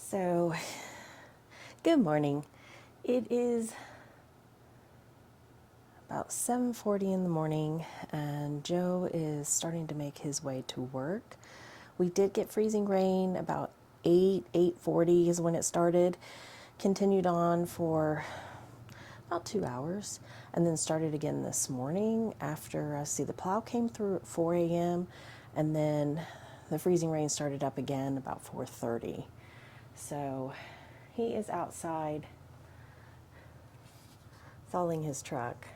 So, good morning. It is about 7:40 in the morning and Joe is starting to make his way to work. We did get freezing rain about 8:40 is when it started. Continued on for about 2 hours and then started again this morning after the plow came through at 4 a.m. and then the freezing rain started up again about 4:30. So he is outside thawing his truck.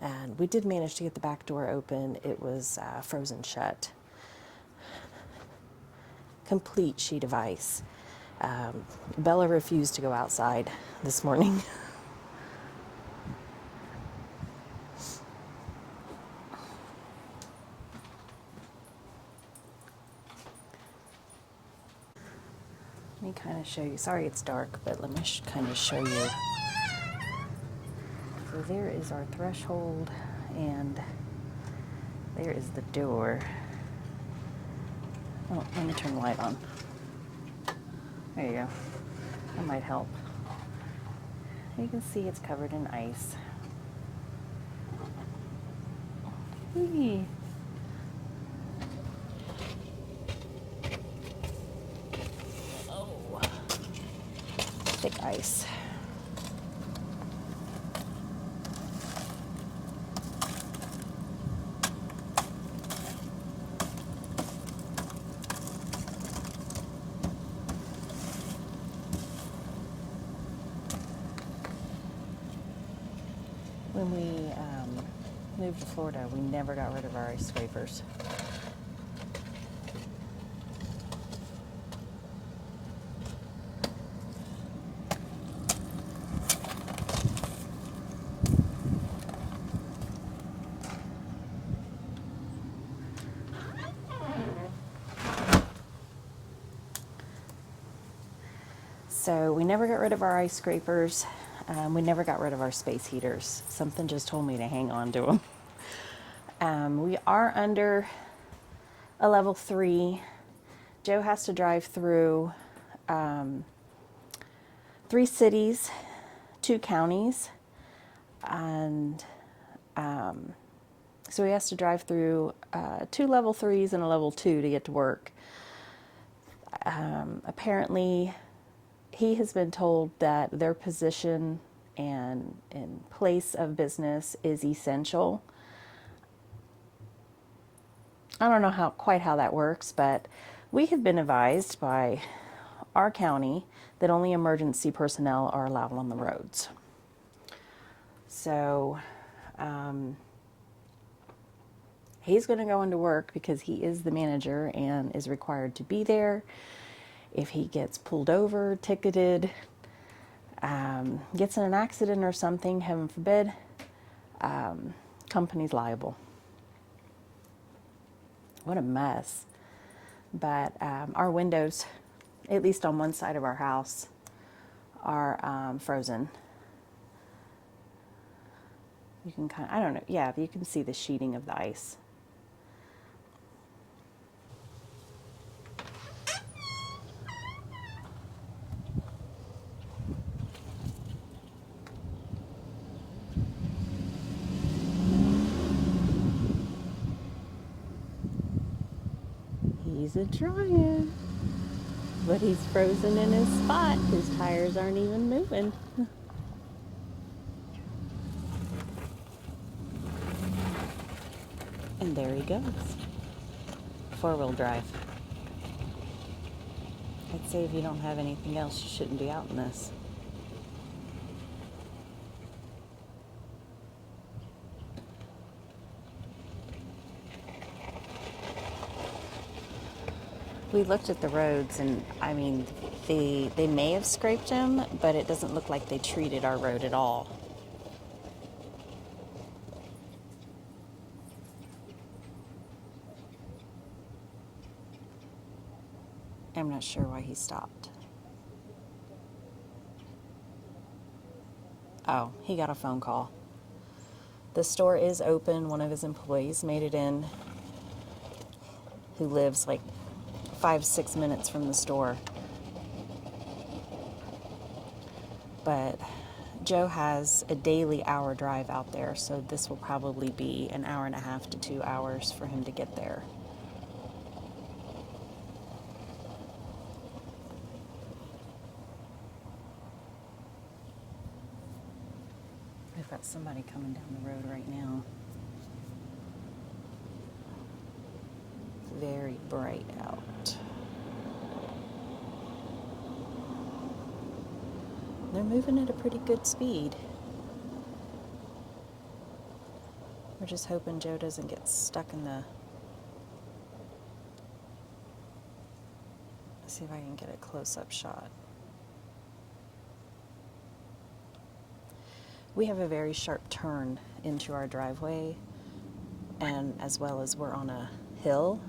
And we did manage to get the back door open. It was frozen shut. Complete sheet of ice. Bella refused to go outside this morning. Let me kind of show you. Sorry it's dark, but let me kind of show you. So there is our threshold, and there is the door. Oh, let me turn the light on. There you go. That might help. You can see it's covered in ice. Whee. Oh, thick ice. When we moved to Florida, we never got rid of our ice scrapers. So we never got rid of our ice scrapers. We never got rid of our space heaters. Something just told me to hang on to them. We are under a level 3. Joe has to drive through 3 cities, 2 counties, and so he has to drive through 2 level 3s and a level 2 to get to work. Apparently, he has been told that their position and place of business is essential. I don't know quite how that works, but we have been advised by our county that only emergency personnel are allowed on the roads. So he's going to go into work because he is the manager and is required to be there. If he gets pulled over, ticketed, gets in an accident or something, heaven forbid, company's liable. What a mess. But our windows, at least on one side of our house, are frozen. You can I don't know, yeah, you can see the sheeting of the ice. He's a trying, but he's frozen in his spot. His tires aren't even moving. And there he goes. 4-wheel drive. I'd say if you don't have anything else, you shouldn't be out in this. We looked at the roads, and I mean, they may have scraped them, but it doesn't look like they treated our road at all. I'm not sure why he stopped. Oh, he got a phone call. The store is open. One of his employees made it in, who lives like 5-6 minutes from the store. But Joe has a daily hour drive out there, so this will probably be an hour and a half to 2 hours for him to get there. We've got somebody coming down the road right now. It's very bright out. They're moving at a pretty good speed. We're just hoping Joe doesn't get stuck in the... Let's see if I can get a close-up shot. We have a very sharp turn into our driveway, and as well as we're on a hill.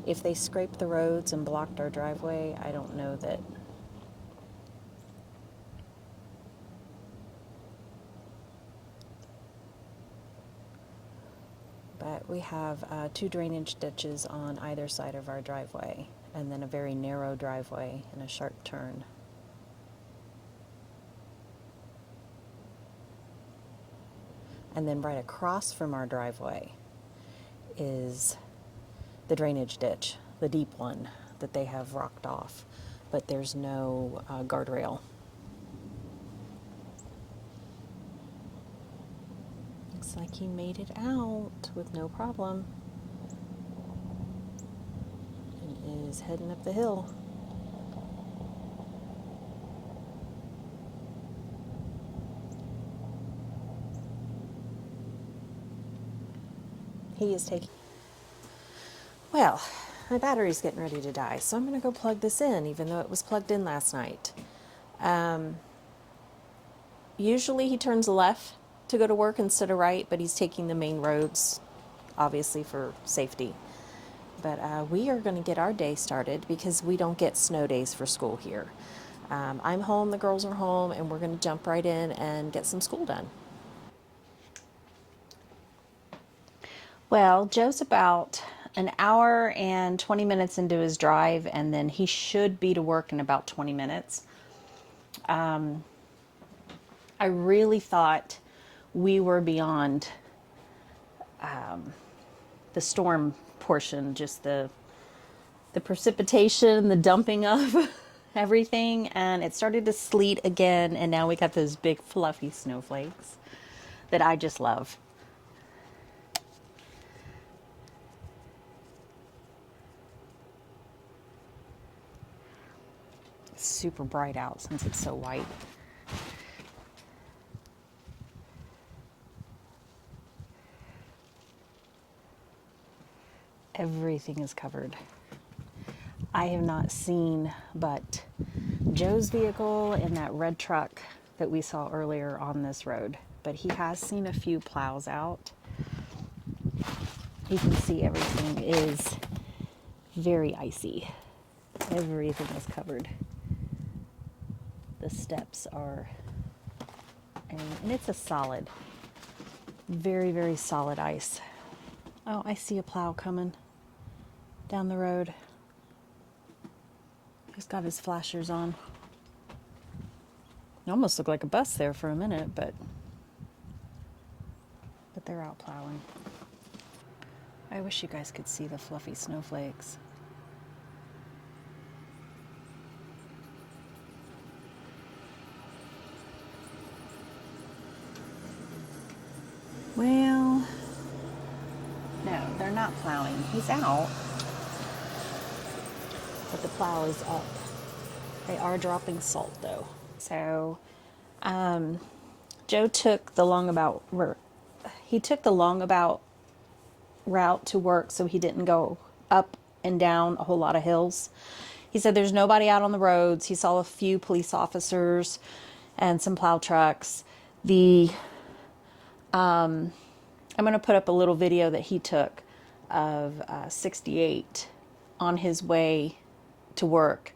If they scraped the roads and blocked our driveway, I don't know that. But we have 2 drainage ditches on either side of our driveway, and then a very narrow driveway and a sharp turn. And then right across from our driveway is the drainage ditch, the deep one that they have rocked off, but there's no guardrail. Looks like he made it out with no problem and is heading up the hill. He is taking... Well, my battery's getting ready to die, so I'm going to go plug this in, even though it was plugged in last night. Usually he turns left to go to work instead of right, but he's taking the main roads, obviously for safety. But we are going to get our day started because we don't get snow days for school here. I'm home, the girls are home, and we're going to jump right in and get some school done. Well, Joe's about an hour and 20 minutes into his drive, and then he should be to work in about 20 minutes. I really thought we were beyond the storm portion, just the precipitation, the dumping of everything, and it started to sleet again, and now we got those big fluffy snowflakes that I just love. It's super bright out since it's so white. Everything is covered. I have not seen but Joe's vehicle and that red truck that we saw earlier on this road, but he has seen a few plows out. You can see everything is very icy. Everything is covered. The steps are, and it's a solid, very, very solid ice. Oh, I see a plow coming down the road. He's got his flashers on. It almost looked like a bus there for a minute, but they're out plowing. I wish you guys could see the fluffy snowflakes. Well, no, they're not plowing. He's out, but the plow is up. They are dropping salt though. So, Joe took the longabout route to work, so he didn't go up and down a whole lot of hills. He said there's nobody out on the roads. He saw a few police officers and some plow trucks. I'm going to put up a little video that he took of 68 on his way to work.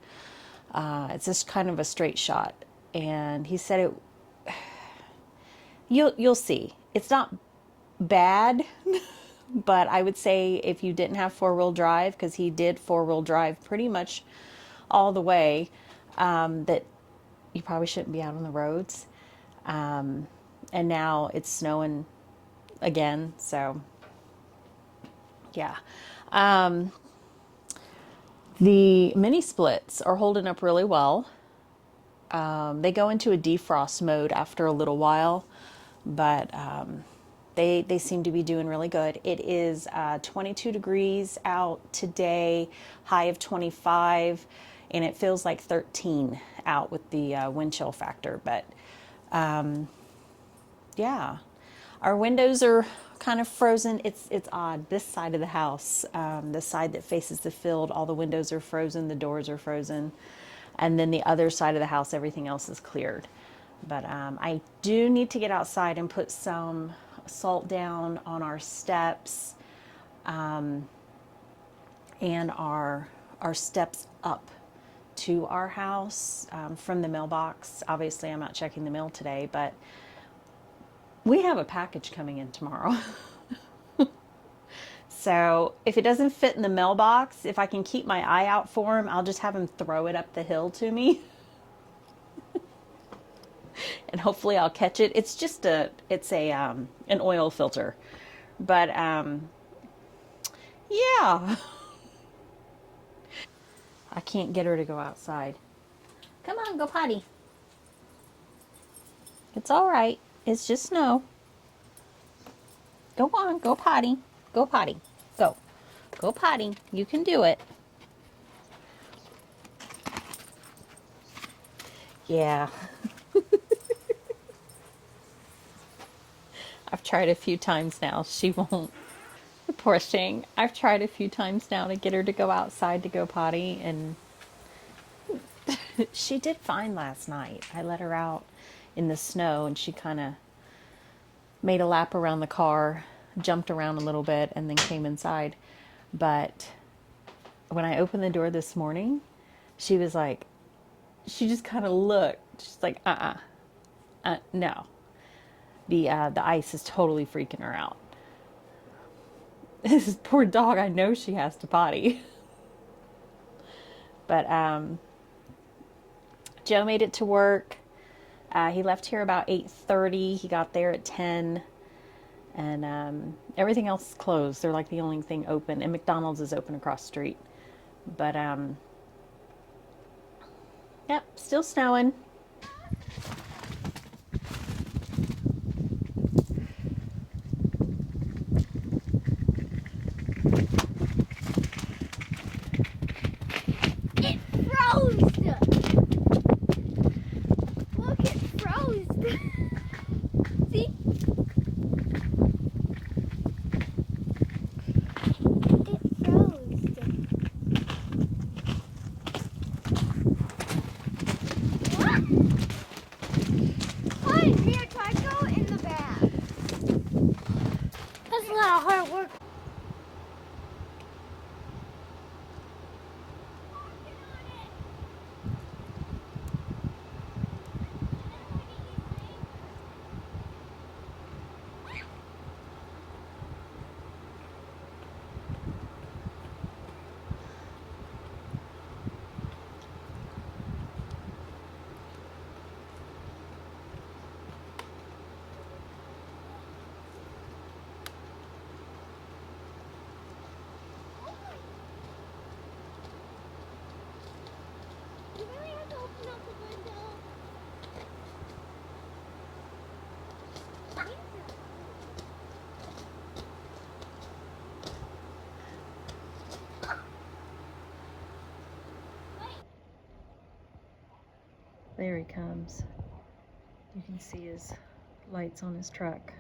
It's just kind of a straight shot. And he said You'll see. It's not bad, but I would say if you didn't have four-wheel drive, because he did four-wheel drive pretty much all the way, that you probably shouldn't be out on the roads. And now it's snowing again, so yeah. The mini splits are holding up really well. They go into a defrost mode after a little while, but they seem to be doing really good. It is 22 degrees out today, high of 25, and it feels like 13 out with the wind chill factor. But yeah, our windows are kind of frozen. It's odd. This side of the house, the side that faces the field, all the windows are frozen, the doors are frozen, and then the other side of the house, everything else is cleared. But I do need to get outside and put some salt down on our steps, and our steps up to our house from the mailbox. Obviously, I'm not checking the mail today, but we have a package coming in tomorrow. So if it doesn't fit in the mailbox, if I can keep my eye out for him, I'll just have him throw it up the hill to me. And hopefully I'll catch it. It's just an oil filter. But yeah. I can't get her to go outside. Come on, go potty. It's all right. It's just snow. Go on, go potty. Go potty. Go. Go potty. You can do it. Yeah. I've tried a few times now. She won't. Poor thing. I've tried a few times now to get her to go outside to go potty, and she did fine last night. I let her out in the snow, and she kind of made a lap around the car, jumped around a little bit, and then came inside. But when I opened the door this morning, she was like, she just kind of looked. She's like, no. The ice is totally freaking her out. This poor dog, I know she has to potty. But Joe made it to work. He left here about 8:30. He got there at 10. And everything else is closed. They're like the only thing open. And McDonald's is open across the street. But, yep, still snowing. It froze! Look, it froze! See? It froze. What? Hi, here, try to go in the bag. That's a lot of hard work. You really have to open up the window. There he comes. You can see his lights on his truck.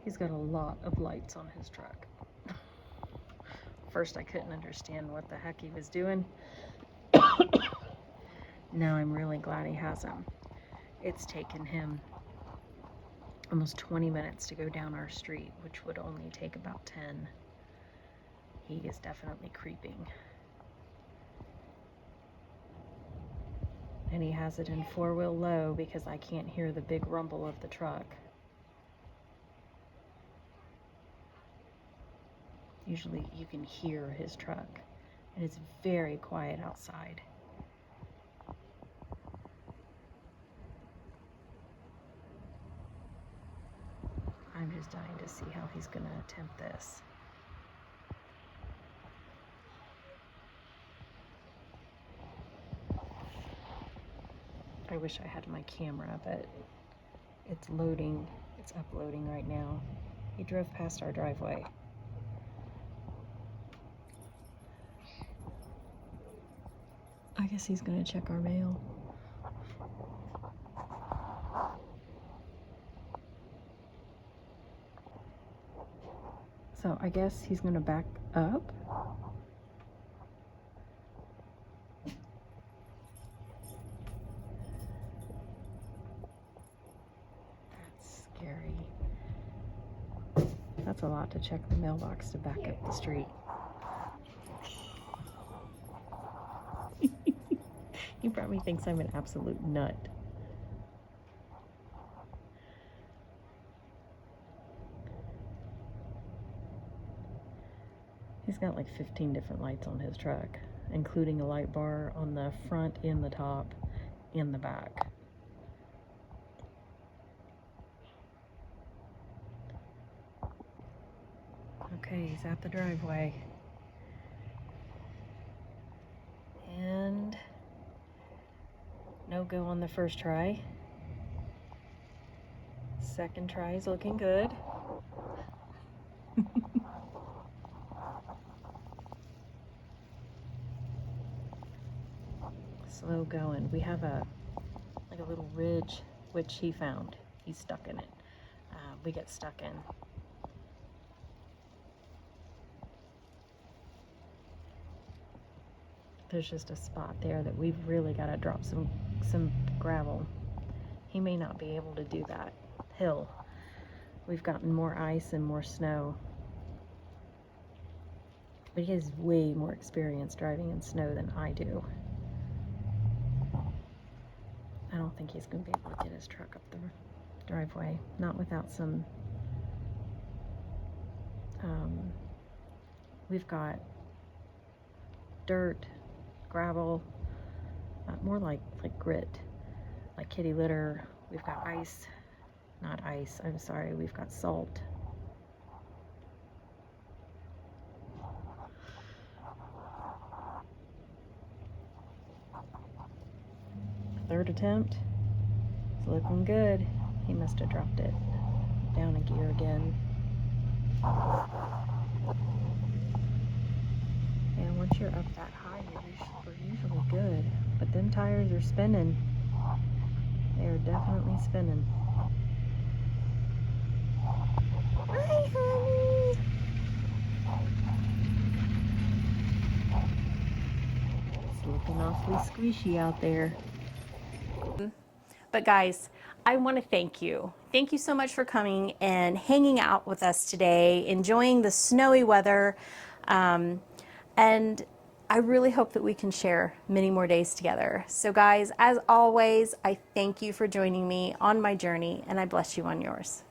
He's got a lot of lights on his truck. First, I couldn't understand what the heck he was doing. Now I'm really glad he has them. It's taken him almost 20 minutes to go down our street, which would only take about 10. He is definitely creeping. And he has it in 4-wheel low because I can't hear the big rumble of the truck. Usually you can hear his truck, and it's very quiet outside. I'm just dying to see how he's gonna attempt this. I wish I had my camera, but it's loading, it's uploading right now. He drove past our driveway. I guess he's gonna check our mail. So I guess he's gonna back up. That's scary. That's a lot to check the mailbox to back up the street. He probably thinks I'm an absolute nut. He's got like 15 different lights on his truck, including a light bar on the front and the top and the back. Okay, he's at the driveway. And no go on the first try. Second try is looking good. Slow going. We have like a little ridge which he found. He's stuck in it. We get stuck in. There's just a spot there that we've really got to drop some gravel. He may not be able to do that hill. We've gotten more ice and more snow. But he has way more experience driving in snow than I do. I don't think he's going to be able to get his truck up the driveway. Not without some... we've got dirt, gravel, more like grit, like kitty litter. We've got ice, not ice, I'm sorry, we've got salt. Third attempt, it's looking good. He must have dropped it down a gear again. And once you're up that high, we're usually good. But them tires are spinning. They are definitely spinning. Hi, honey. It's looking awfully squishy out there. But guys, I want to thank you. Thank you so much for coming and hanging out with us today, enjoying the snowy weather. And I really hope that we can share many more days together. So guys, as always, I thank you for joining me on my journey, and I bless you on yours.